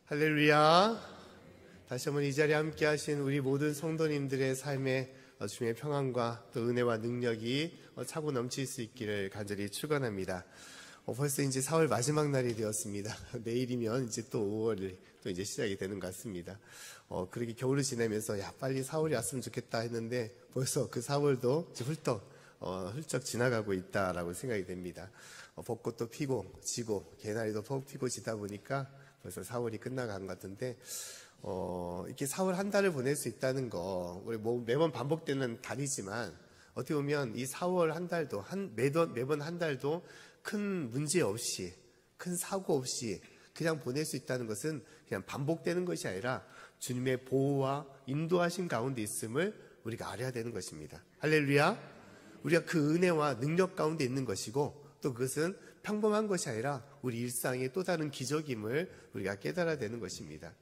할렐루야. 다시 한번 이 자리에 함께 하신 우리 모든 성도님들의 삶에 주님의 평안과 또 은혜와 능력이 차고 넘칠 수 있기를 간절히 축원합니다. 벌써 이제 4월 마지막 날이 되었습니다. 내일이면 이제 또 5월이 또 이제 시작이 되는 것 같습니다. 그렇게 겨울을 지내면서 빨리 4월이 왔으면 좋겠다 했는데 벌써 그 4월도 이제 훌쩍 지나가고 있다라고 생각이 됩니다. 벚꽃도 피고 지고 개나리도 피고 지다 보니까 벌써 4월이 끝나간 것 같은데 이렇게 4월 한 달을 보낼 수 있다는 거 우리 매번 반복되는 달이지만 어떻게 보면 이 4월 한 달도 매번 한 달도 큰 문제 없이 큰 사고 없이 그냥 보낼 수 있다는 것은 그냥 반복되는 것이 아니라 주님의 보호와 인도하심 가운데 있음을 우리가 알아야 되는 것입니다. 할렐루야. 우리가 그 은혜와 능력 가운데 있는 것이고 또 그것은 평범한 것이 아니라 우리 일상의 또 다른 기적임을 우리가 깨달아야 되는 것입니다.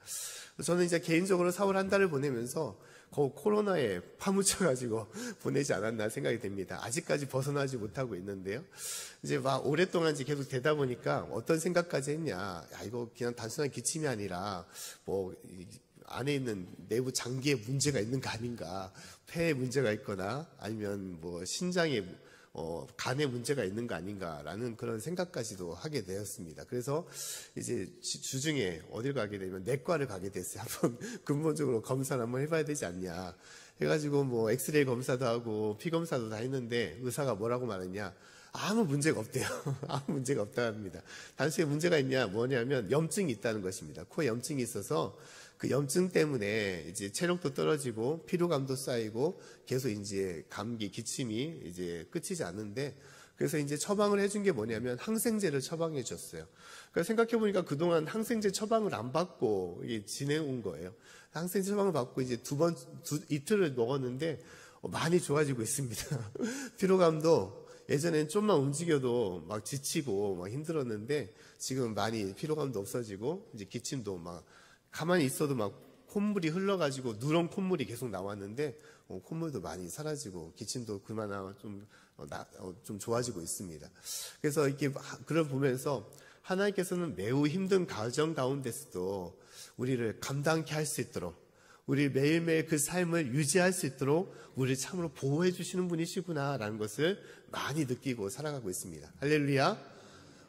저는 이제 개인적으로 4월 한 달을 보내면서 코로나에 파묻혀가지고 보내지 않았나 생각이 됩니다. 아직까지 벗어나지 못하고 있는데요. 이제 막 오랫동안 이제 계속 되다 보니까 어떤 생각까지 했냐. 이거 그냥 단순한 기침이 아니라 안에 있는 내부 장기에 문제가 있는 거 아닌가. 폐에 문제가 있거나 아니면 신장에 간에 문제가 있는 거 아닌가라는 그런 생각까지도 하게 되었습니다. 그래서 이제 주중에 어딜 가게 되면 내과를 가게 됐어요. 한번 근본적으로 검사를 한번 해봐야 되지 않냐 해가지고 엑스레이 검사도 하고 피 검사도 다 했는데 의사가 뭐라고 말했냐. 아무 문제가 없대요. 아무 문제가 없다 합니다. 단순히 문제가 있냐 뭐냐면 염증이 있다는 것입니다. 코에 염증이 있어서 그 염증 때문에 이제 체력도 떨어지고 피로감도 쌓이고 계속 이제 감기, 기침이 이제 끝이지 않는데 그래서 이제 처방을 해준 게 뭐냐면 항생제를 처방해 줬어요. 그러니까 생각해보니까 그동안 항생제 처방을 안 받고 이게 지내온 거예요. 항생제 처방을 받고 이제 이틀을 먹었는데 많이 좋아지고 있습니다. 피로감도 예전엔 좀만 움직여도 막 지치고 막 힘들었는데 지금 많이 피로감도 없어지고 이제 기침도 막 가만히 있어도 막 콧물이 흘러가지고 누런 콧물이 계속 나왔는데 콧물도 많이 사라지고 기침도 그나마 좀 좋아지고 있습니다. 그래서 이렇게 그걸 보면서 하나님께서는 매우 힘든 가정 가운데서도 우리를 감당케 할 수 있도록 우리 매일매일 그 삶을 유지할 수 있도록 우리를 참으로 보호해 주시는 분이시구나라는 것을 많이 느끼고 살아가고 있습니다. 할렐루야.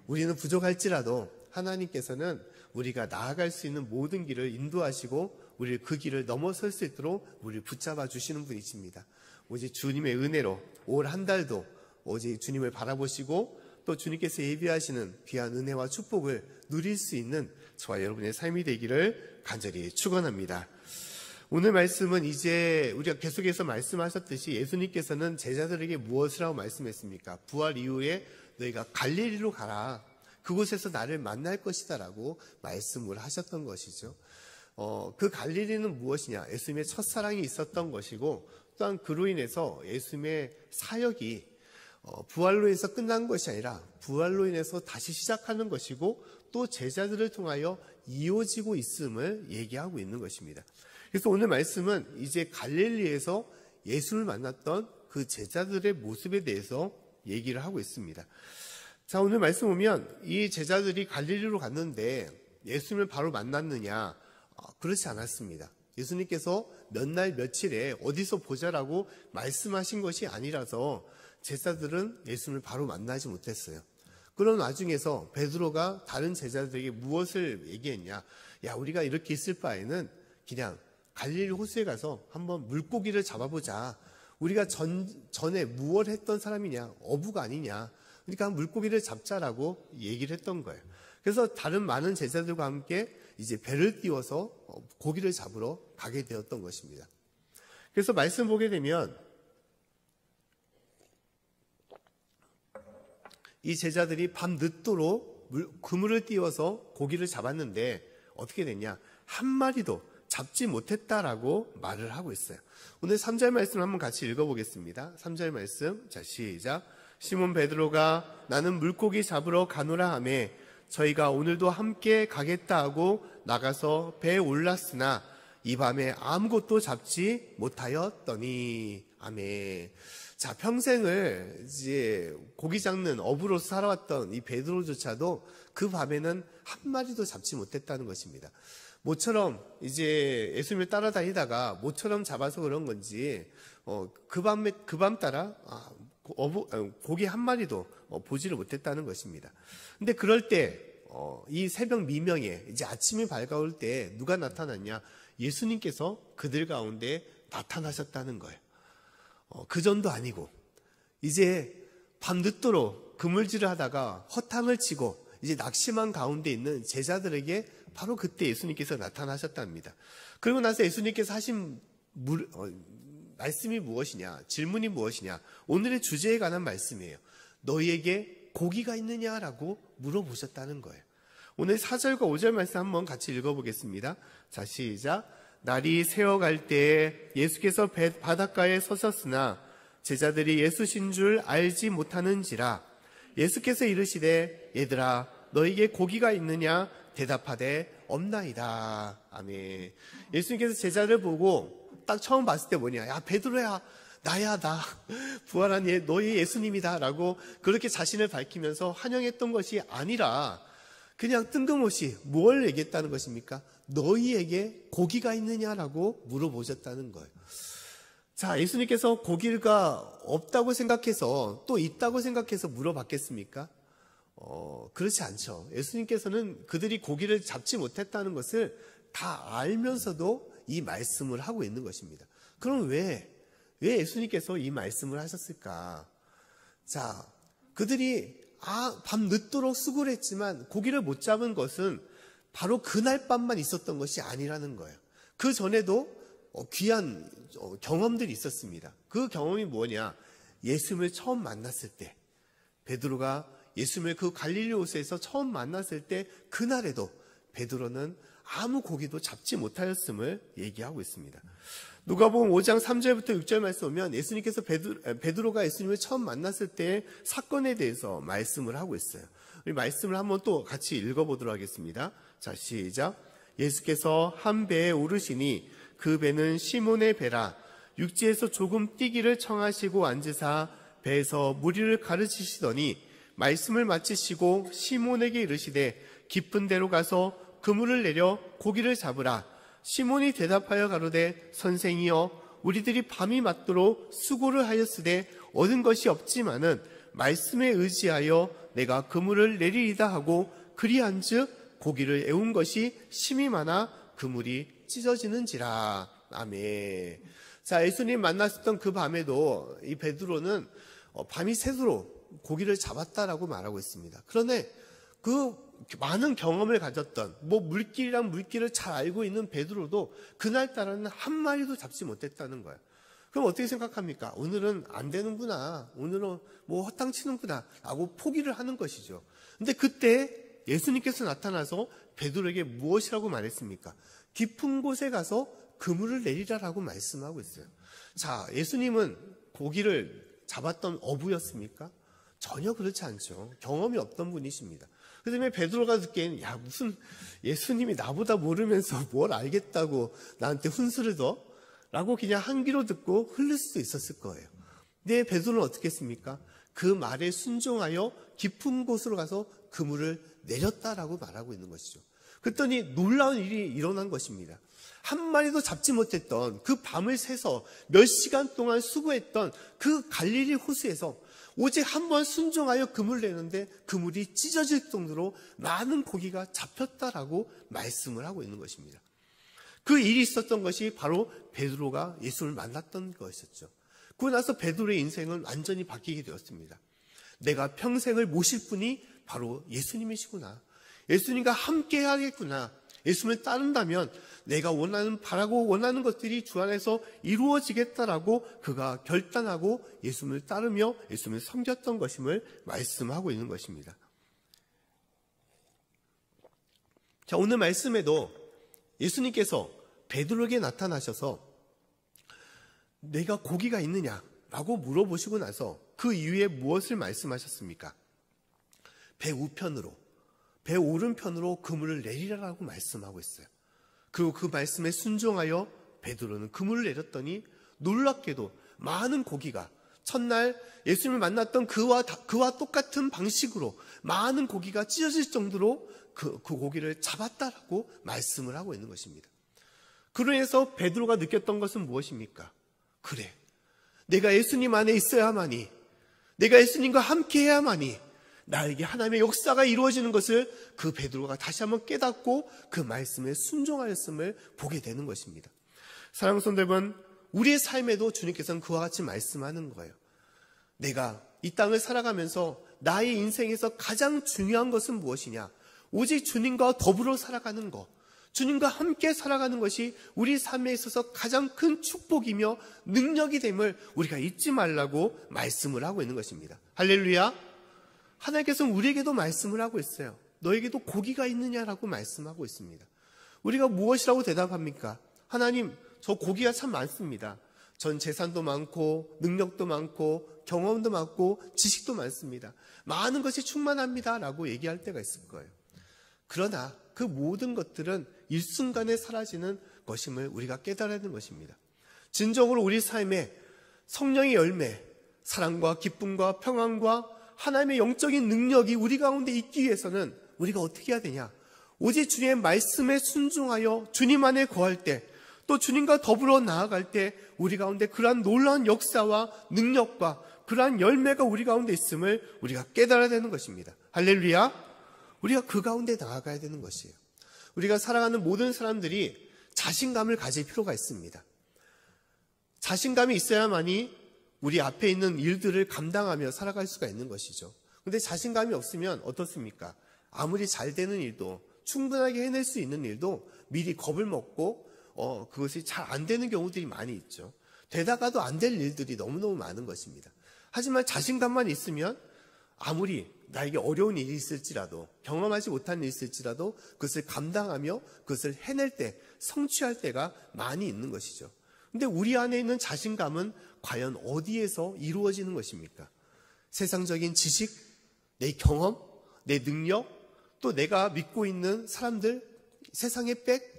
우리는 부족할지라도 하나님께서는 우리가 나아갈 수 있는 모든 길을 인도하시고 우리를 그 길을 넘어설 수 있도록 우리를 붙잡아 주시는 분이십니다. 오직 주님의 은혜로 올 한 달도 오직 주님을 바라보시고 또 주님께서 예비하시는 귀한 은혜와 축복을 누릴 수 있는 저와 여러분의 삶이 되기를 간절히 축원합니다. 오늘 말씀은 이제 우리가 계속해서 말씀하셨듯이 예수님께서는 제자들에게 무엇을 하고 말씀했습니까? 부활 이후에 너희가 갈릴리로 가라. 그곳에서 나를 만날 것이다 라고 말씀을 하셨던 것이죠. 그 갈릴리는 무엇이냐? 예수님의 첫사랑이 있었던 것이고 또한 그로 인해서 예수님의 사역이 부활로 인해서 끝난 것이 아니라 부활로 인해서 다시 시작하는 것이고 또 제자들을 통하여 이어지고 있음을 얘기하고 있는 것입니다. 그래서 오늘 말씀은 이제 갈릴리에서 예수를 만났던 그 제자들의 모습에 대해서 얘기를 하고 있습니다. 자, 오늘 말씀 보면 이 제자들이 갈릴리로 갔는데 예수님을 바로 만났느냐? 그렇지 않았습니다. 예수님께서 몇 날 며칠에 어디서 보자라고 말씀하신 것이 아니라서 제자들은 예수님을 바로 만나지 못했어요. 그런 와중에서 베드로가 다른 제자들에게 무엇을 얘기했냐? 야, 우리가 이렇게 있을 바에는 그냥 갈릴리 호수에 가서 한번 물고기를 잡아보자. 우리가 전에 무엇을 했던 사람이냐? 어부가 아니냐? 그러니까 물고기를 잡자라고 얘기를 했던 거예요. 그래서 다른 많은 제자들과 함께 이제 배를 띄워서 고기를 잡으러 가게 되었던 것입니다. 그래서 말씀 보게 되면 이 제자들이 밤 늦도록 그물을 띄워서 고기를 잡았는데 어떻게 됐냐? 한 마리도 잡지 못했다라고 말을 하고 있어요. 오늘 3절 말씀 한번 같이 읽어보겠습니다. 3절 말씀, 자 시작. 시몬 베드로가 나는 물고기 잡으러 가노라 하매 저희가 오늘도 함께 가겠다 하고 나가서 배에 올랐으나 이 밤에 아무것도 잡지 못하였더니. 아멘. 자, 평생을 이제 고기 잡는 어부로서 살아왔던 이 베드로조차도 그 밤에는 한 마리도 잡지 못했다는 것입니다. 모처럼 이제 예수님을 따라다니다가 모처럼 잡아서 그런 건지 그 밤 따라 고기 한 마리도 보지를 못했다는 것입니다. 근데 그럴 때 이 새벽 미명에 이제 아침이 밝아올 때 누가 나타났냐? 예수님께서 그들 가운데 나타나셨다는 거예요. 그전도 아니고 이제 밤늦도록 그물질을 하다가 허탕을 치고 이제 낙심한 가운데 있는 제자들에게 바로 그때 예수님께서 나타나셨답니다. 그리고 나서 예수님께서 하신 말씀이 무엇이냐, 질문이 무엇이냐, 오늘의 주제에 관한 말씀이에요. 너희에게 고기가 있느냐라고 물어보셨다는 거예요. 오늘 4절과 5절 말씀 한번 같이 읽어보겠습니다. 자, 시작. 날이 새어갈 때에 예수께서 바닷가에 서셨으나 제자들이 예수신 줄 알지 못하는지라. 예수께서 이르시되 얘들아 너희에게 고기가 있느냐 대답하되 없나이다. 아멘. 예수님께서 제자를 보고 딱 처음 봤을 때 뭐냐, 야 베드로야 나야 나 부활한 너희 예수님이다 라고 그렇게 자신을 밝히면서 환영했던 것이 아니라 그냥 뜬금없이 뭘 얘기했다는 것입니까? 너희에게 고기가 있느냐라고 물어보셨다는 거예요. 자, 예수님께서 고기가 없다고 생각해서 또 있다고 생각해서 물어봤겠습니까? 그렇지 않죠. 예수님께서는 그들이 고기를 잡지 못했다는 것을 다 알면서도 이 말씀을 하고 있는 것입니다. 그럼 왜 예수님께서 이 말씀을 하셨을까? 자, 그들이 밤 늦도록 수고를 했지만 고기를 못 잡은 것은 바로 그날 밤만 있었던 것이 아니라는 거예요. 그 전에도 귀한 경험들이 있었습니다. 그 경험이 뭐냐? 예수님을 처음 만났을 때, 베드로가 예수님을 그 갈릴리 호수에서 처음 만났을 때 그날에도 베드로는 아무 고기도 잡지 못하였음을 얘기하고 있습니다. 누가복음 5장 3절부터 6절 말씀 보면 예수님께서 베드로가 예수님을 처음 만났을 때의 사건에 대해서 말씀을 하고 있어요. 우리 말씀을 한번 또 같이 읽어보도록 하겠습니다. 자, 시작. 예수께서 한 배에 오르시니 그 배는 시몬의 배라. 육지에서 조금 뛰기를 청하시고 앉으사 배에서 무리를 가르치시더니 말씀을 마치시고 시몬에게 이르시되 깊은 데로 가서 그물을 내려 고기를 잡으라. 시몬이 대답하여 가로되 선생이여 우리들이 밤이 맞도록 수고를 하였으되 얻은 것이 없지만은 말씀에 의지하여 내가 그물을 내리이다 하고 그리한즉 고기를 애운 것이 심이 많아 그물이 찢어지는지라. 아멘. 자, 예수님 만났었던 그 밤에도 이 베드로는 밤이 새도록 고기를 잡았다라고 말하고 있습니다. 그런데 그 많은 경험을 가졌던 물길이랑 물길을 잘 알고 있는 베드로도 그날따라는 한 마리도 잡지 못했다는 거예요. 그럼 어떻게 생각합니까? 오늘은 안 되는구나, 오늘은 허탕치는구나 라고 포기를 하는 것이죠. 근데 그때 예수님께서 나타나서 베드로에게 무엇이라고 말했습니까? 깊은 곳에 가서 그물을 내리라라고 말씀하고 있어요. 자, 예수님은 고기를 잡았던 어부였습니까? 전혀 그렇지 않죠. 경험이 없던 분이십니다. 그 다음에 베드로가 듣기에는 야, 무슨 예수님이 나보다 모르면서 뭘 알겠다고 나한테 훈수를 둬? 라고 그냥 한 귀로 듣고 흘릴 수도 있었을 거예요. 근데 베드로는 어떻게 했습니까? 그 말에 순종하여 깊은 곳으로 가서 그물을 내렸다라고 말하고 있는 것이죠. 그랬더니 놀라운 일이 일어난 것입니다. 한 마리도 잡지 못했던 그 밤을 새서 몇 시간 동안 수고했던 그 갈릴리 호수에서 오직 한 번 순종하여 그물을 내는데 그물이 찢어질 정도로 많은 고기가 잡혔다라고 말씀을 하고 있는 것입니다. 그 일이 있었던 것이 바로 베드로가 예수를 만났던 것이었죠. 그러고 나서 베드로의 인생은 완전히 바뀌게 되었습니다. 내가 평생을 모실 분이 바로 예수님이시구나. 예수님과 함께 하겠구나. 예수님을 따른다면 내가 바라고 원하는 것들이 주 안에서 이루어지겠다라고 그가 결단하고 예수님을 따르며 예수님을 섬겼던 것임을 말씀하고 있는 것입니다. 자, 오늘 말씀에도 예수님께서 베드로에게 나타나셔서 내가 고기가 있느냐라고 물어보시고 나서 그 이후에 무엇을 말씀하셨습니까? 배 우편으로, 배 오른편으로 그물을 내리라라고 말씀하고 있어요. 그리고 그 말씀에 순종하여 베드로는 그물을 내렸더니 놀랍게도 많은 고기가 첫날 예수님을 만났던 그와 똑같은 방식으로 많은 고기가 찢어질 정도로 그 고기를 잡았다라고 말씀을 하고 있는 것입니다. 그로 인해서 베드로가 느꼈던 것은 무엇입니까? 그래, 내가 예수님 안에 있어야만이, 내가 예수님과 함께 해야만이 나에게 하나님의 역사가 이루어지는 것을 그 베드로가 다시 한번 깨닫고 그 말씀에 순종하였음을 보게 되는 것입니다. 사랑하는 성도 여러분, 우리의 삶에도 주님께서는 그와 같이 말씀하는 거예요. 내가 이 땅을 살아가면서 나의 인생에서 가장 중요한 것은 무엇이냐? 오직 주님과 더불어 살아가는 것, 주님과 함께 살아가는 것이 우리 삶에 있어서 가장 큰 축복이며 능력이 됨을 우리가 잊지 말라고 말씀을 하고 있는 것입니다. 할렐루야! 하나님께서는 우리에게도 말씀을 하고 있어요. 너에게도 고기가 있느냐라고 말씀하고 있습니다. 우리가 무엇이라고 대답합니까? 하나님, 저 고기가 참 많습니다. 전 재산도 많고 능력도 많고 경험도 많고 지식도 많습니다. 많은 것이 충만합니다 라고 얘기할 때가 있을 거예요. 그러나 그 모든 것들은 일순간에 사라지는 것임을 우리가 깨달아야 하는 것입니다. 진정으로 우리 삶에 성령의 열매, 사랑과 기쁨과 평안과 하나님의 영적인 능력이 우리 가운데 있기 위해서는 우리가 어떻게 해야 되냐? 오직 주님의 말씀에 순종하여 주님 안에 거할 때, 또 주님과 더불어 나아갈 때 우리 가운데 그러한 놀라운 역사와 능력과 그러한 열매가 우리 가운데 있음을 우리가 깨달아야 되는 것입니다. 할렐루야! 우리가 그 가운데 나아가야 되는 것이에요. 우리가 살아가는 모든 사람들이 자신감을 가질 필요가 있습니다. 자신감이 있어야만이 우리 앞에 있는 일들을 감당하며 살아갈 수가 있는 것이죠. 그런데 자신감이 없으면 어떻습니까? 아무리 잘 되는 일도, 충분하게 해낼 수 있는 일도 미리 겁을 먹고 그것이 잘 안 되는 경우들이 많이 있죠. 되다가도 안 될 일들이 너무너무 많은 것입니다. 하지만 자신감만 있으면 아무리 나에게 어려운 일이 있을지라도, 경험하지 못한 일이 있을지라도 그것을 감당하며 그것을 해낼 때, 성취할 때가 많이 있는 것이죠. 근데 우리 안에 있는 자신감은 과연 어디에서 이루어지는 것입니까? 세상적인 지식, 내 경험, 내 능력, 또 내가 믿고 있는 사람들, 세상의 백,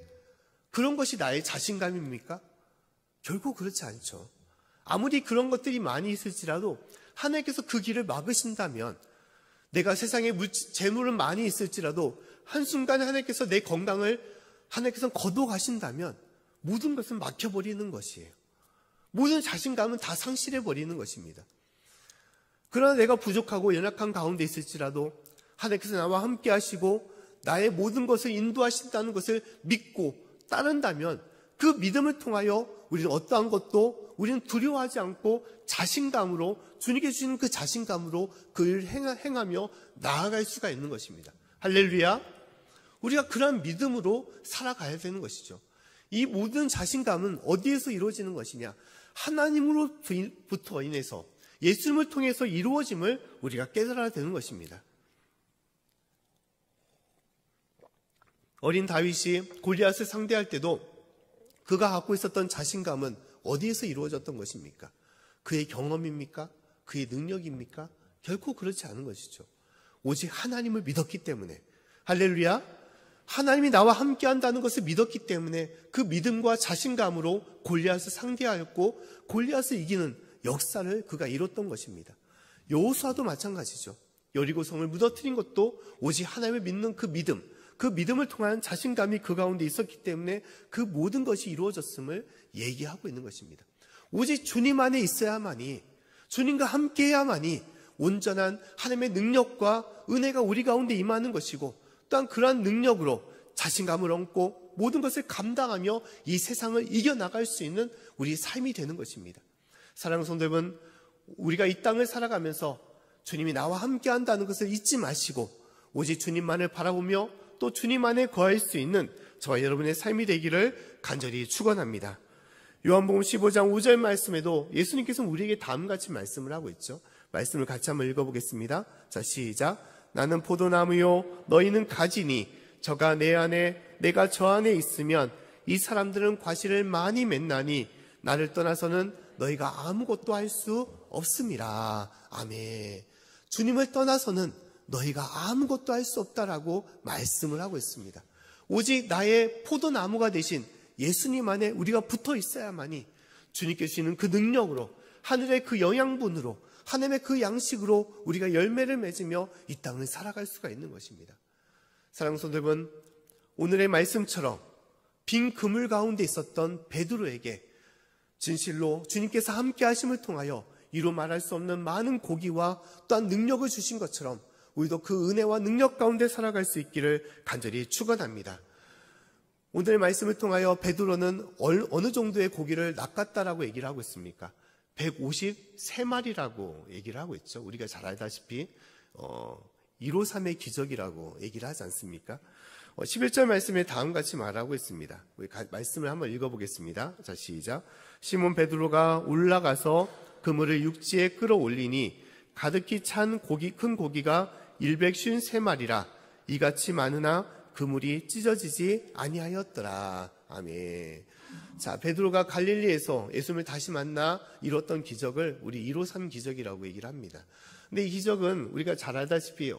그런 것이 나의 자신감입니까? 결국 그렇지 않죠. 아무리 그런 것들이 많이 있을지라도 하나님께서 그 길을 막으신다면, 내가 세상에 재물은 많이 있을지라도 한순간에 하나님께서 내 건강을 하나님께서 거둬가신다면 모든 것은 막혀버리는 것이에요. 모든 자신감은 다 상실해버리는 것입니다. 그러나 내가 부족하고 연약한 가운데 있을지라도 하나님께서 나와 함께 하시고 나의 모든 것을 인도하신다는 것을 믿고 따른다면 그 믿음을 통하여 우리는 어떠한 것도 우리는 두려워하지 않고 자신감으로, 주님께 주시는 그 자신감으로 그 일을 행하며 나아갈 수가 있는 것입니다. 할렐루야! 우리가 그런 믿음으로 살아가야 되는 것이죠. 이 모든 자신감은 어디에서 이루어지는 것이냐? 하나님으로부터 인해서, 예수님을 통해서 이루어짐을 우리가 깨달아야 되는 것입니다. 어린 다윗이 골리앗을 상대할 때도 그가 갖고 있었던 자신감은 어디에서 이루어졌던 것입니까? 그의 경험입니까? 그의 능력입니까? 결코 그렇지 않은 것이죠. 오직 하나님을 믿었기 때문에, 할렐루야! 하나님이 나와 함께 한다는 것을 믿었기 때문에 그 믿음과 자신감으로 골리앗을 상대하였고 골리앗을 이기는 역사를 그가 이뤘던 것입니다. 여호수아도 마찬가지죠. 여리고성을 무너뜨린 것도 오직 하나님을 믿는 그 믿음, 그 믿음을 통한 자신감이 그 가운데 있었기 때문에 그 모든 것이 이루어졌음을 얘기하고 있는 것입니다. 오직 주님 안에 있어야만이, 주님과 함께 해야만이 온전한 하나님의 능력과 은혜가 우리 가운데 임하는 것이고, 또한 그러한 능력으로 자신감을 얻고 모든 것을 감당하며 이 세상을 이겨나갈 수 있는 우리 삶이 되는 것입니다. 사랑하는 성도 여러분, 우리가 이 땅을 살아가면서 주님이 나와 함께 한다는 것을 잊지 마시고 오직 주님만을 바라보며 또 주님 안에 거할 수 있는 저와 여러분의 삶이 되기를 간절히 축원합니다. 요한복음 15장 5절 말씀에도 예수님께서는 우리에게 다음같이 말씀을 하고 있죠. 말씀을 같이 한번 읽어보겠습니다. 자, 시작. 나는 포도나무요 너희는 가지니 저가 내 안에 내가 저 안에 있으면 이 사람들은 과실을 많이 맺나니 나를 떠나서는 너희가 아무것도 할 수 없음이라. 아멘. 주님을 떠나서는 너희가 아무것도 할 수 없다라고 말씀을 하고 있습니다. 오직 나의 포도나무가 되신 예수님 안에 우리가 붙어 있어야만이 주님께 주시는 그 능력으로 하늘의 그 영양분으로, 하나님의 그 양식으로 우리가 열매를 맺으며 이 땅을 살아갈 수가 있는 것입니다. 사랑하는 성도 여러분, 오늘의 말씀처럼 빈 그물 가운데 있었던 베드로에게 진실로 주님께서 함께 하심을 통하여 이루 말할 수 없는 많은 고기와 또한 능력을 주신 것처럼 우리도 그 은혜와 능력 가운데 살아갈 수 있기를 간절히 축원합니다. 오늘의 말씀을 통하여 베드로는 어느 정도의 고기를 낚았다라고 얘기를 하고 있습니까? 153마리라고 얘기를 하고 있죠. 우리가 잘 알다시피 153의 기적이라고 얘기를 하지 않습니까? 11절 말씀에 다음같이 말하고 있습니다. 우리 말씀을 한번 읽어보겠습니다. 자, 시작. 시몬 베드로가 올라가서 그물을 육지에 끌어올리니 가득히 찬 큰 고기가 153마리라 이같이 많으나 그물이 찢어지지 아니하였더라. 아멘. 자, 베드로가 갈릴리에서 예수님을 다시 만나 이뤘던 기적을 우리 153 기적이라고 얘기를 합니다. 근데 이 기적은 우리가 잘 알다시피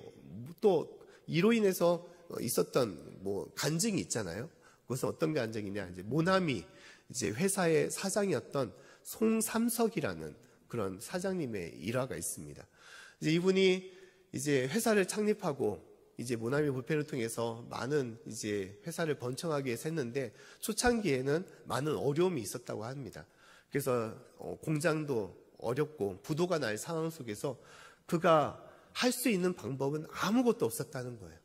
또 이로 인해서 있었던 간증이 있잖아요. 그것은 어떤 간증이냐? 이제 모나미 이제 회사의 사장이었던 송삼석이라는 그런 사장님의 일화가 있습니다. 이제 이분이 이제 회사를 창립하고 이제 모나미 볼펜을 통해서 많은 이제 회사를 번창하게 해서 했는데 초창기에는 많은 어려움이 있었다고 합니다. 그래서 공장도 어렵고 부도가 날 상황 속에서 그가 할 수 있는 방법은 아무것도 없었다는 거예요.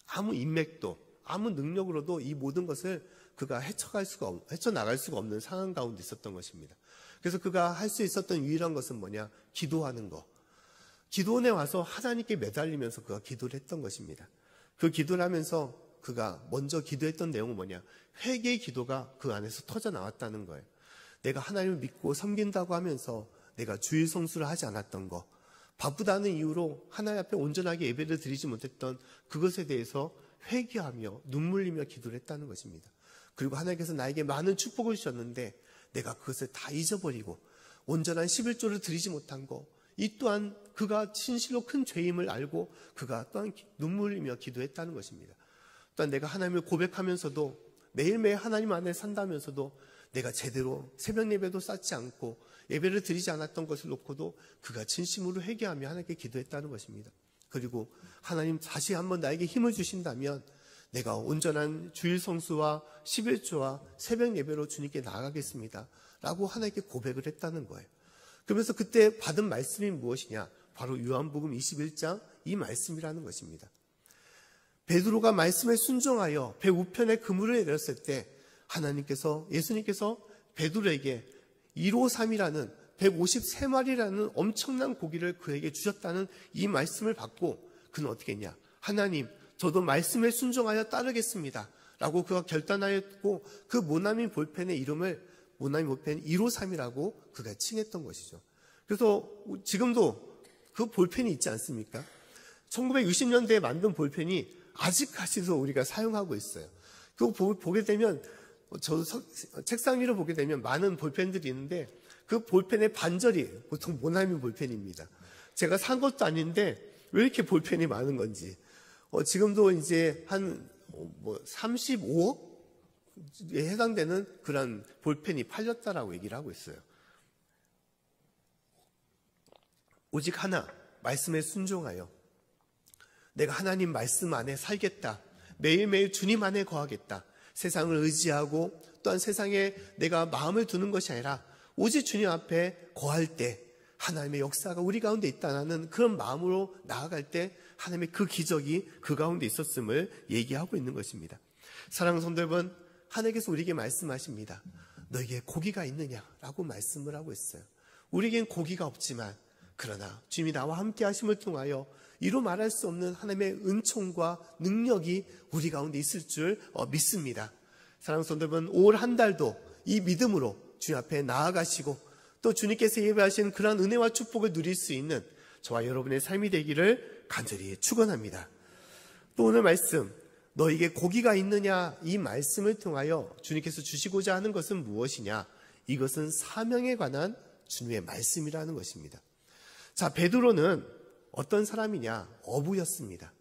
아무 인맥도 아무 능력으로도 이 모든 것을 그가 헤쳐나갈 수가 없는 상황 가운데 있었던 것입니다. 그래서 그가 할 수 있었던 유일한 것은 뭐냐? 기도하는 거. 기도원에 와서 하나님께 매달리면서 그가 기도를 했던 것입니다. 그 기도를 하면서 그가 먼저 기도했던 내용은 뭐냐? 회개의 기도가 그 안에서 터져 나왔다는 거예요. 내가 하나님을 믿고 섬긴다고 하면서 내가 주일 성수를 하지 않았던 거, 바쁘다는 이유로 하나님 앞에 온전하게 예배를 드리지 못했던 그것에 대해서 회개하며 눈물 흘리며 기도를 했다는 것입니다. 그리고 하나님께서 나에게 많은 축복을 주셨는데 내가 그것을 다 잊어버리고 온전한 11조를 드리지 못한 거, 이 또한 그가 진실로 큰 죄임을 알고 그가 또한 눈물 흘리며 기도했다는 것입니다. 또한 내가 하나님을 고백하면서도 매일매일 하나님 안에 산다면서도 내가 제대로 새벽 예배도 쌓지 않고 예배를 드리지 않았던 것을 놓고도 그가 진심으로 회개하며 하나님께 기도했다는 것입니다. 그리고 하나님 다시 한번 나에게 힘을 주신다면 내가 온전한 주일 성수와 11조와 새벽 예배로 주님께 나아가겠습니다 라고 하나님께 고백을 했다는 거예요. 그러면서 그때 받은 말씀이 무엇이냐? 바로 요한복음 21장 이 말씀이라는 것입니다. 베드로가 말씀에 순종하여 배 우편에 그물을 내렸을 때 예수님께서 베드로에게 153이라는 153마리라는 엄청난 고기를 그에게 주셨다는 이 말씀을 받고 그는 어떻게 했냐? 하나님, 저도 말씀에 순종하여 따르겠습니다 라고 그가 결단하였고 그 모나미 볼펜의 이름을 모나미 볼펜 153이라고 그가 칭했던 것이죠. 그래서 지금도 그 볼펜이 있지 않습니까? 1960년대에 만든 볼펜이 아직까지도 우리가 사용하고 있어요. 그거 보게 되면 저 책상 위로 보게 되면 많은 볼펜들이 있는데 그 볼펜의 반절이 보통 모나미 볼펜입니다. 제가 산 것도 아닌데 왜 이렇게 볼펜이 많은 건지. 지금도 이제 한 35억에 해당되는 그런 볼펜이 팔렸다라고 얘기를 하고 있어요. 오직 하나, 말씀에 순종하여 내가 하나님 말씀 안에 살겠다. 매일매일 주님 안에 거하겠다. 세상을 의지하고 또한 세상에 내가 마음을 두는 것이 아니라 오직 주님 앞에 거할 때 하나님의 역사가 우리 가운데 있다는 그런 마음으로 나아갈 때 하나님의 그 기적이 그 가운데 있었음을 얘기하고 있는 것입니다. 사랑하는 성도 여러분, 하나님께서 우리에게 말씀하십니다. 너에게 고기가 있느냐라고 말씀을 하고 있어요. 우리에겐 고기가 없지만 그러나 주님이 나와 함께 하심을 통하여 이루 말할 수 없는 하나님의 은총과 능력이 우리 가운데 있을 줄 믿습니다. 사랑하는 성도 여러분, 올 한 달도 이 믿음으로 주님 앞에 나아가시고 또 주님께서 예배하신 그러한 은혜와 축복을 누릴 수 있는 저와 여러분의 삶이 되기를 간절히 축원합니다. 또 오늘 말씀, 너에게 고기가 있느냐, 이 말씀을 통하여 주님께서 주시고자 하는 것은 무엇이냐? 이것은 사명에 관한 주님의 말씀이라는 것입니다. 자, 베드로는 어떤 사람이냐? 어부였습니다.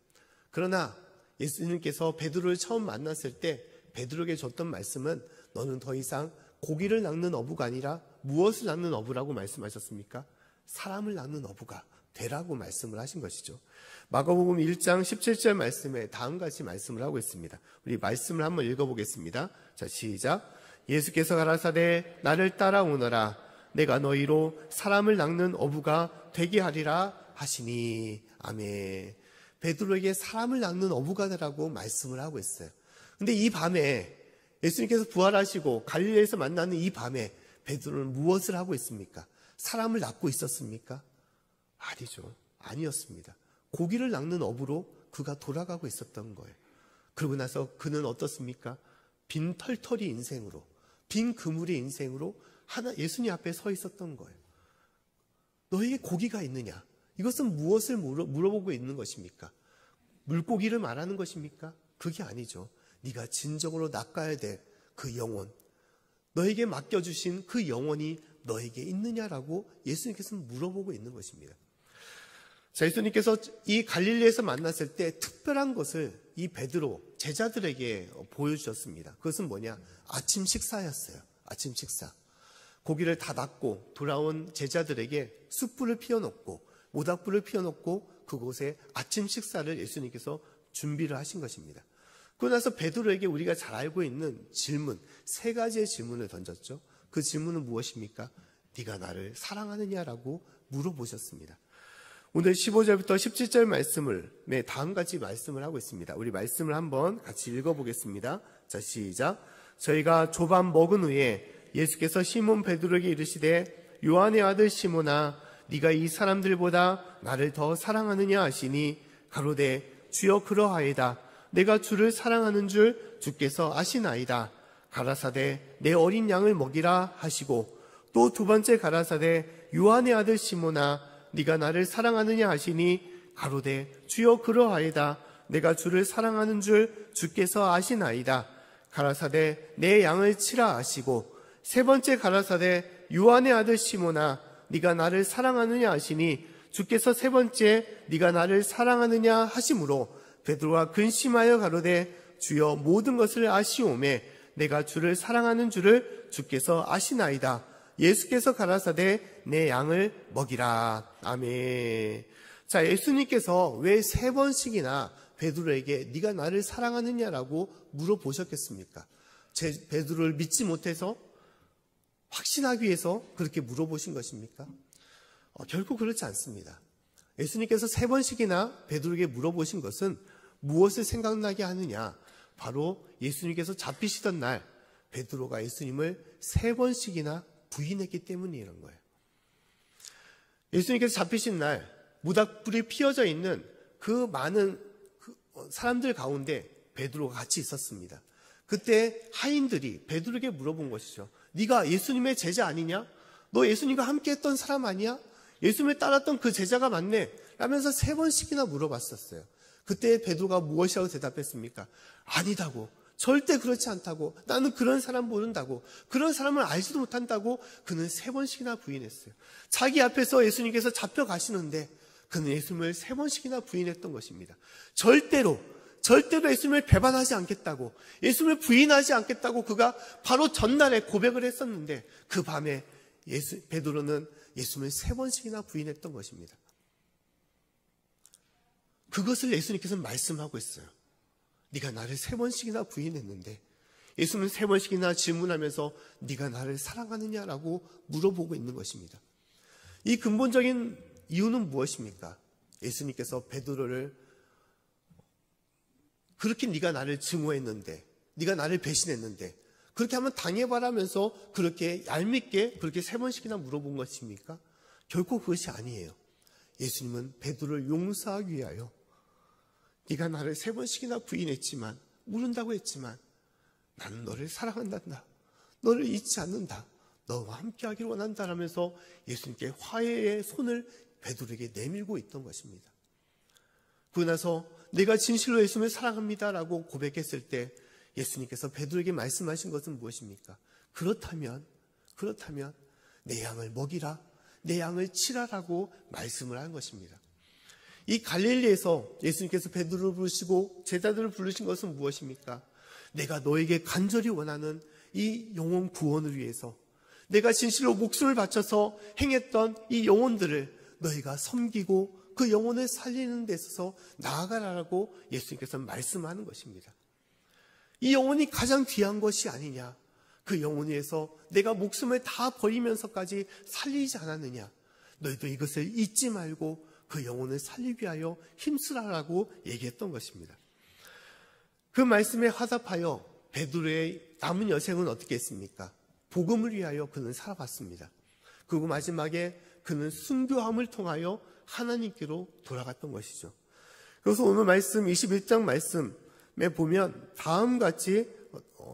그러나 예수님께서 베드로를 처음 만났을 때 베드로에게 줬던 말씀은 너는 더 이상 고기를 낚는 어부가 아니라 무엇을 낚는 어부라고 말씀하셨습니까? 사람을 낚는 어부가 되라고 말씀을 하신 것이죠. 마가복음 1장 17절 말씀에 다음과 같이 말씀을 하고 있습니다. 우리 말씀을 한번 읽어보겠습니다. 자, 시작. 예수께서 가라사대 나를 따라오너라. 내가 너희로 사람을 낚는 어부가 되게 하리라 하시니. 아멘. 베드로에게 사람을 낚는 어부가 되라고 말씀을 하고 있어요. 근데 이 밤에 예수님께서 부활하시고 갈릴리에서 만나는 이 밤에 베드로는 무엇을 하고 있습니까? 사람을 낚고 있었습니까? 아니죠. 아니었습니다. 고기를 낚는 어부로 그가 돌아가고 있었던 거예요. 그러고 나서 그는 어떻습니까? 빈 털털이 인생으로, 빈 그물의 인생으로 예수님 앞에 서 있었던 거예요. 너에게 고기가 있느냐? 이것은 무엇을 물어보고 있는 것입니까? 물고기를 말하는 것입니까? 그게 아니죠. 네가 진정으로 낚아야 될 그 영혼, 너에게 맡겨주신 그 영혼이 너에게 있느냐라고 예수님께서는 물어보고 있는 것입니다. 자, 예수님께서 이 갈릴리에서 만났을 때 특별한 것을 이 베드로 제자들에게 보여주셨습니다. 그것은 뭐냐? 아침 식사였어요. 아침 식사. 고기를 다 낚고 돌아온 제자들에게 숯불을 피워놓고 모닥불을 피워놓고 그곳에 아침 식사를 예수님께서 준비를 하신 것입니다. 그러고 나서 베드로에게 우리가 잘 알고 있는 질문, 세 가지의 질문을 던졌죠. 그 질문은 무엇입니까? 네가 나를 사랑하느냐라고 물어보셨습니다. 오늘 15절부터 17절 말씀을 다음같이 말씀을 하고 있습니다. 우리 말씀을 한번 같이 읽어보겠습니다. 자, 시작. 저희가 조반 먹은 후에 예수께서 시몬 베드로에게 이르시되 요한의 아들 시몬아 네가 이 사람들보다 나를 더 사랑하느냐 하시니 가로되 주여 그러하이다. 내가 주를 사랑하는 줄 주께서 아시나이다. 가라사대 내 어린 양을 먹이라 하시고 또 두 번째 가라사대 요한의 아들 시몬아 네가 나를 사랑하느냐 하시니 가로되 주여 그러하이다. 내가 주를 사랑하는 줄 주께서 아시나이다. 가라사대 내 양을 치라 하시고 세 번째 가라사대 요한의 아들 시몬아 네가 나를 사랑하느냐 하시니 주께서 세 번째 네가 나를 사랑하느냐 하심으로 베드로가 근심하여 가로되 주여 모든 것을 아시오매 내가 주를 사랑하는 줄을 주께서 아시나이다. 예수께서 가라사대 내 양을 먹이라. 아멘. 자, 예수님께서 왜 세 번씩이나 베드로에게 네가 나를 사랑하느냐라고 물어보셨겠습니까? 베드로를 믿지 못해서 확신하기 위해서 그렇게 물어보신 것입니까? 결코 그렇지 않습니다. 예수님께서 세 번씩이나 베드로에게 물어보신 것은 무엇을 생각나게 하느냐? 바로 예수님께서 잡히시던 날 베드로가 예수님을 세 번씩이나 부인했기 때문이라는 거예요. 예수님께서 잡히신 날 모닥불이 피어져 있는 그 많은 사람들 가운데 베드로가 같이 있었습니다. 그때 하인들이 베드로에게 물어본 것이죠. 네가 예수님의 제자 아니냐? 너 예수님과 함께 했던 사람 아니야? 예수님을 따랐던 그 제자가 맞네? 라면서 세 번씩이나 물어봤었어요. 그때 베드로가 무엇이라고 대답했습니까? 아니다고. 절대 그렇지 않다고. 나는 그런 사람 모른다고. 그런 사람을 알지도 못한다고 그는 세 번씩이나 부인했어요. 자기 앞에서 예수님께서 잡혀가시는데 그는 예수님을 세 번씩이나 부인했던 것입니다. 절대로 예수님을 배반하지 않겠다고, 예수님을 부인하지 않겠다고 그가 바로 전날에 고백을 했었는데 그 밤에 베드로는 예수님을 세 번씩이나 부인했던 것입니다. 그것을 예수님께서 말씀하고 있어요. 네가 나를 세 번씩이나 부인했는데 예수님은 세 번씩이나 질문하면서 네가 나를 사랑하느냐라고 물어보고 있는 것입니다. 이 근본적인 이유는 무엇입니까? 예수님께서 베드로를 그렇게 네가 나를 증오했는데, 네가 나를 배신했는데 그렇게 하면 당해봐라면서 그렇게 얄밉게 그렇게 세 번씩이나 물어본 것입니까? 결코 그것이 아니에요. 예수님은 베드로를 용서하기 위하여 네가 나를 세 번씩이나 부인했지만, 모른다고 했지만 나는 너를 사랑한단다. 너를 잊지 않는다. 너와 함께하기를 원한다라면서 예수님께 화해의 손을 베드로에게 내밀고 있던 것입니다. 그러고 나서 내가 진실로 예수님을 사랑합니다라고 고백했을 때 예수님께서 베드로에게 말씀하신 것은 무엇입니까? 그렇다면 내 양을 먹이라, 내 양을 치라라고 말씀을 한 것입니다. 이 갈릴리에서 예수님께서 베드로를 부르시고 제자들을 부르신 것은 무엇입니까? 내가 너에게 간절히 원하는 이 영혼 구원을 위해서 내가 진실로 목숨을 바쳐서 행했던 이 영혼들을 너희가 섬기고 그 영혼을 살리는 데 있어서 나아가라고 예수님께서 말씀하는 것입니다. 이 영혼이 가장 귀한 것이 아니냐, 그 영혼을 위해서 내가 목숨을 다 버리면서까지 살리지 않았느냐, 너희도 이것을 잊지 말고 그 영혼을 살리기 위하여 힘쓰라라고 얘기했던 것입니다. 그 말씀에 화답하여 베드로의 남은 여생은 어떻게 했습니까? 복음을 위하여 그는 살아갔습니다. 그리고 마지막에 그는 순교함을 통하여 하나님께로 돌아갔던 것이죠. 그래서 오늘 말씀 21장 말씀에 보면 다음같이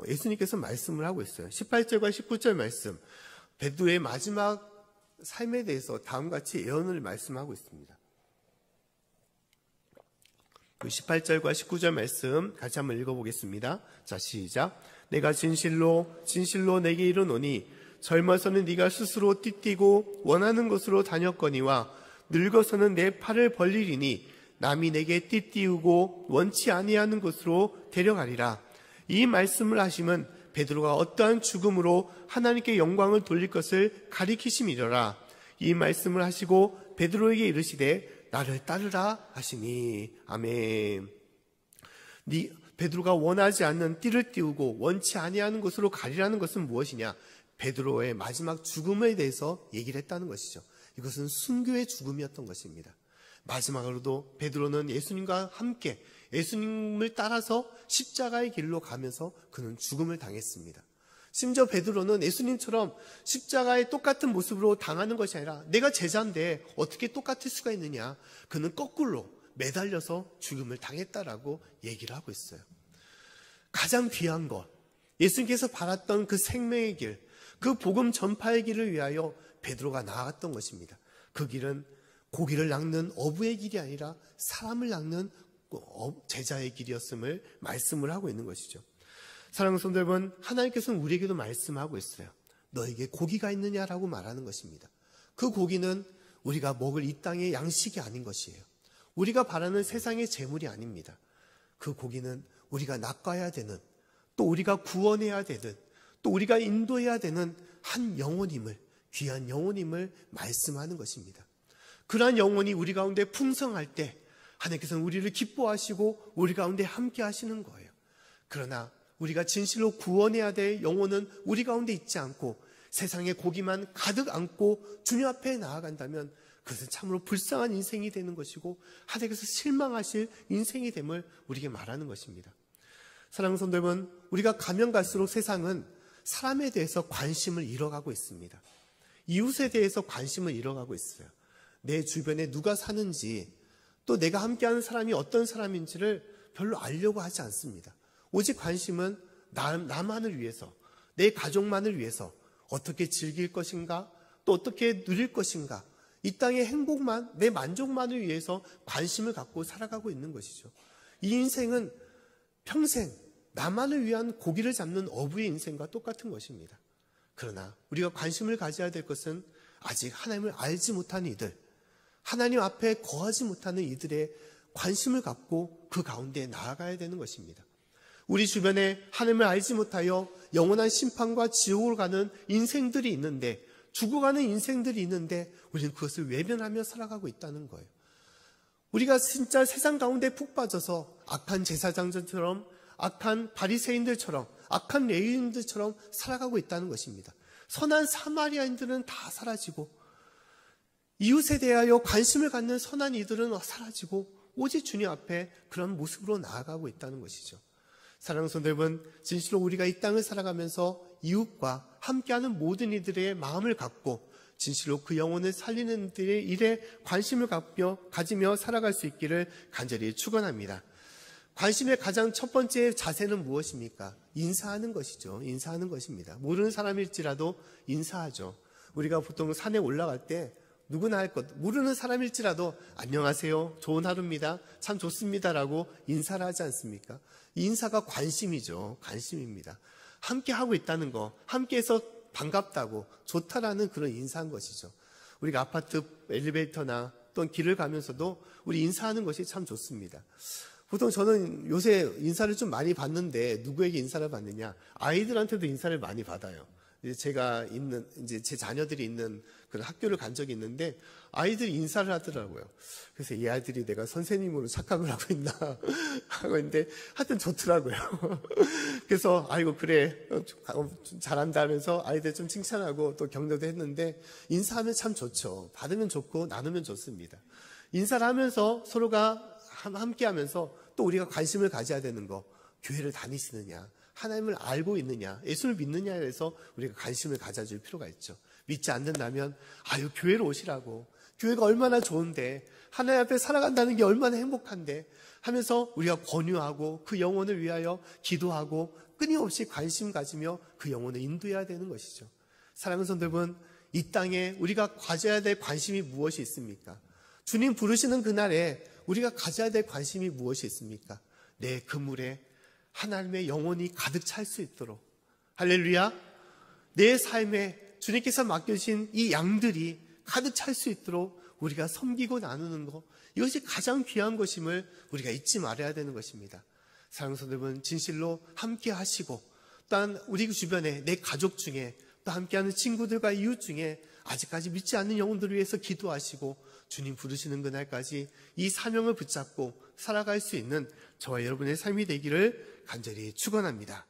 예수님께서 말씀을 하고 있어요. 18절과 19절 말씀, 베드로의 마지막 삶에 대해서 다음같이 예언을 말씀하고 있습니다. 18절과 19절 말씀 같이 한번 읽어보겠습니다. 자, 시작. 내가 진실로 내게 이르노니 젊어서는 네가 스스로 띠띠고 원하는 곳으로 다녔거니와 늙어서는 내 팔을 벌리리니 남이 내게 띠띠우고 원치 아니하는 곳으로 데려가리라. 이 말씀을 하심은 베드로가 어떠한 죽음으로 하나님께 영광을 돌릴 것을 가리키심이더라. 이 말씀을 하시고 베드로에게 이르시되 나를 따르라 하시니. 아멘. 베드로가 원하지 않는 띠를 띠우고 원치 아니하는 곳으로 가리라는 것은 무엇이냐? 베드로의 마지막 죽음에 대해서 얘기를 했다는 것이죠. 이것은 순교의 죽음이었던 것입니다. 마지막으로도 베드로는 예수님과 함께 예수님을 따라서 십자가의 길로 가면서 그는 죽음을 당했습니다. 심지어 베드로는 예수님처럼 십자가의 똑같은 모습으로 당하는 것이 아니라 내가 제자인데 어떻게 똑같을 수가 있느냐, 그는 거꾸로 매달려서 죽음을 당했다라고 얘기를 하고 있어요. 가장 귀한 것, 예수님께서 바랐던 그 생명의 길, 그 복음 전파의 길을 위하여 베드로가 나아갔던 것입니다. 그 길은 고기를 낚는 어부의 길이 아니라 사람을 낚는 제자의 길이었음을 말씀을 하고 있는 것이죠. 사랑하는 성도 여러분, 하나님께서는 우리에게도 말씀하고 있어요. 너에게 고기가 있느냐라고 말하는 것입니다. 그 고기는 우리가 먹을 이 땅의 양식이 아닌 것이에요. 우리가 바라는 세상의 재물이 아닙니다. 그 고기는 우리가 낚아야 되는, 또 우리가 구원해야 되는, 또 우리가 인도해야 되는 한 영혼임을, 귀한 영혼임을 말씀하는 것입니다. 그러한 영혼이 우리 가운데 풍성할 때 하나님께서는 우리를 기뻐하시고 우리 가운데 함께 하시는 거예요. 그러나 우리가 진실로 구원해야 될 영혼은 우리 가운데 있지 않고 세상의 고기만 가득 안고 주님 앞에 나아간다면 그것은 참으로 불쌍한 인생이 되는 것이고 하나님께서 실망하실 인생이 됨을 우리에게 말하는 것입니다. 사랑하는 성도 여러분, 우리가 가면 갈수록 세상은 사람에 대해서 관심을 잃어가고 있습니다. 이웃에 대해서 관심을 잃어가고 있어요. 내 주변에 누가 사는지, 또 내가 함께하는 사람이 어떤 사람인지를 별로 알려고 하지 않습니다. 오직 관심은 나만을 위해서, 내 가족만을 위해서 어떻게 즐길 것인가, 또 어떻게 누릴 것인가, 이 땅의 행복만, 내 만족만을 위해서 관심을 갖고 살아가고 있는 것이죠. 이 인생은 평생 나만을 위한 고기를 잡는 어부의 인생과 똑같은 것입니다. 그러나 우리가 관심을 가져야 될 것은 아직 하나님을 알지 못하는 이들, 하나님 앞에 거하지 못하는 이들의 관심을 갖고 그 가운데 나아가야 되는 것입니다. 우리 주변에 하나님을 알지 못하여 영원한 심판과 지옥으로 가는 인생들이 있는데, 죽어가는 인생들이 있는데 우리는 그것을 외면하며 살아가고 있다는 거예요. 우리가 진짜 세상 가운데 푹 빠져서 악한 제사장들처럼, 악한 바리새인들처럼, 악한 레위인들처럼 살아가고 있다는 것입니다. 선한 사마리아인들은 다 사라지고, 이웃에 대하여 관심을 갖는 선한 이들은 사라지고, 오직 주님 앞에 그런 모습으로 나아가고 있다는 것이죠. 사랑하는 성도 여러분, 진실로 우리가 이 땅을 살아가면서 이웃과 함께하는 모든 이들의 마음을 갖고 진실로 그 영혼을 살리는 이들의 일에 관심을 가지며 살아갈 수 있기를 간절히 축원합니다. 관심의 가장 첫 번째 자세는 무엇입니까? 인사하는 것이죠. 인사하는 것입니다. 모르는 사람일지라도 인사하죠. 우리가 보통 산에 올라갈 때 누구나 할 것, 모르는 사람일지라도 안녕하세요, 좋은 하루입니다, 참 좋습니다라고 인사를 하지 않습니까? 이 인사가 관심이죠. 관심입니다. 함께 하고 있다는 거, 함께해서 반갑다고, 좋다라는 그런 인사한 것이죠. 우리가 아파트 엘리베이터나 또는 길을 가면서도 우리 인사하는 것이 참 좋습니다. 보통 저는 요새 인사를 좀 많이 받는데 누구에게 인사를 받느냐? 아이들한테도 인사를 많이 받아요. 제가 있는, 이제 제 자녀들이 있는 그런 학교를 간 적이 있는데 아이들이 인사를 하더라고요. 그래서 이 아이들이 내가 선생님으로 착각을 하고 있나 하고 있는데 하여튼 좋더라고요. 그래서 아이고 그래 잘한다 하면서 아이들 좀 칭찬하고 또 격려도 했는데 인사하면 참 좋죠. 받으면 좋고 나누면 좋습니다. 인사를 하면서 서로가 함께 하면서 또 우리가 관심을 가져야 되는 거, 교회를 다니시느냐, 하나님을 알고 있느냐, 예수를 믿느냐에 대해서 우리가 관심을 가져줄 필요가 있죠. 믿지 않는다면 아유 교회로 오시라고, 교회가 얼마나 좋은데, 하나님 앞에 살아간다는 게 얼마나 행복한데 하면서 우리가 권유하고 그 영혼을 위하여 기도하고 끊임없이 관심 가지며 그 영혼을 인도해야 되는 것이죠. 사랑하는 성도 여러분, 이 땅에 우리가 가져야 될 관심이 무엇이 있습니까? 주님 부르시는 그날에 우리가 가져야 될 관심이 무엇이 있습니까? 내 그물에 하나님의 영혼이 가득 찰 수 있도록, 할렐루야, 내 삶에 주님께서 맡겨주신 이 양들이 가득 찰 수 있도록 우리가 섬기고 나누는 것, 이것이 가장 귀한 것임을 우리가 잊지 말아야 되는 것입니다. 사랑하는 성도 여러분, 진실로 함께 하시고 또한 우리 주변에 내 가족 중에 또 함께하는 친구들과 이웃 중에 아직까지 믿지 않는 영혼들을 위해서 기도하시고 주님 부르시는 그날까지 이 사명을 붙잡고 살아갈 수 있는 저와 여러분의 삶이 되기를 간절히 축원합니다.